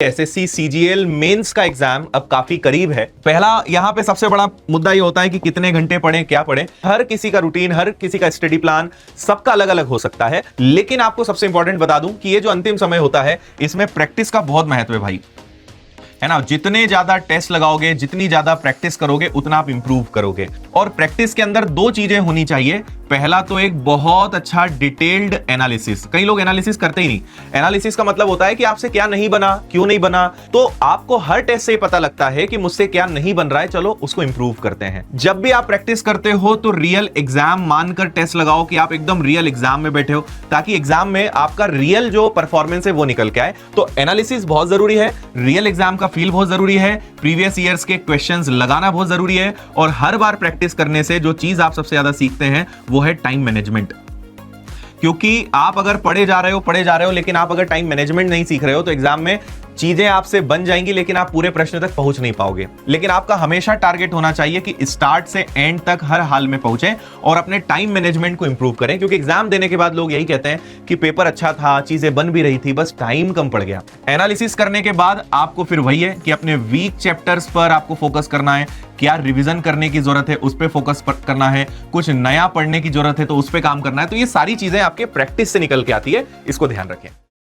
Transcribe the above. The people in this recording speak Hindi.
एसएससी सीजीएल मेंस का एग्जाम अब काफी करीब है। पहला यहाँ पे सबसे बड़ा मुद्दा ये होता है कि कितने घंटे पढ़ें, क्या पढ़ें। हर किसी का रूटीन, हर किसी का स्टडी प्लान सबका अलग अलग हो सकता है, लेकिन आपको सबसे इंपॉर्टेंट बता दूं कि ये जो अंतिम समय होता है इसमें प्रैक्टिस का बहुत महत्व है भाई, है ना। जितने ज्यादा टेस्ट लगाओगे, जितनी ज्यादा प्रैक्टिस करोगे, उतना आप इंप्रूव करोगे। और प्रैक्टिस के अंदर दो चीजें होनी चाहिए। पहला तो एक बहुत अच्छा डिटेल्ड एनालिसिस। कई लोग एनालिसिस करते ही नहीं। एनालिसिस का मतलब होता है कि आपसे क्या नहीं बना, क्यों नहीं बना। तो आपको हर टेस्ट से ही पता लगता है कि मुझसे क्या नहीं बन रहा है, चलो उसको इंप्रूव करते हैं। जब भी आप प्रैक्टिस करते हो तो रियल एग्जाम मानकर टेस्ट लगाओ कि आप एकदम रियल एग्जाम में बैठे हो, ताकि एग्जाम में आपका रियल जो परफॉर्मेंस है वो निकल के आए। तो एनालिसिस बहुत जरूरी है, रियल एग्जाम का फील बहुत जरूरी है, प्रीवियस ईयर्स के क्वेश्चंस लगाना बहुत जरूरी है, और हर बार प्रैक्टिस करने से जो चीज आप सबसे ज्यादा सीखते हैं वो है टाइम मैनेजमेंट। क्योंकि आप अगर पढ़े जा रहे हो लेकिन आप अगर टाइम मैनेजमेंट नहीं सीख रहे हो तो एग्जाम में चीजें आपसे बन जाएंगी, लेकिन आप पूरे प्रश्न तक पहुंच नहीं पाओगे। लेकिन आपका हमेशा टारगेट होना चाहिए कि स्टार्ट से एंड तक हर हाल में पहुंचे और अपने टाइम मैनेजमेंट को इंप्रूव करें। क्योंकि एग्जाम देने के बाद लोग यही कहते हैं कि पेपर अच्छा था, चीजें बन भी रही थी, बस टाइम कम पड़ गया। एनालिसिस करने के बाद आपको फिर वही है कि अपने वीक चैप्टर्स पर आपको फोकस करना है, क्या रिवीजन करने की जरूरत है उस पर फोकस करना है, कुछ नया पढ़ने की जरूरत है तो उस पर काम करना है। तो ये सारी चीजें आपके प्रैक्टिस से निकल के आती है, इसको ध्यान रखें।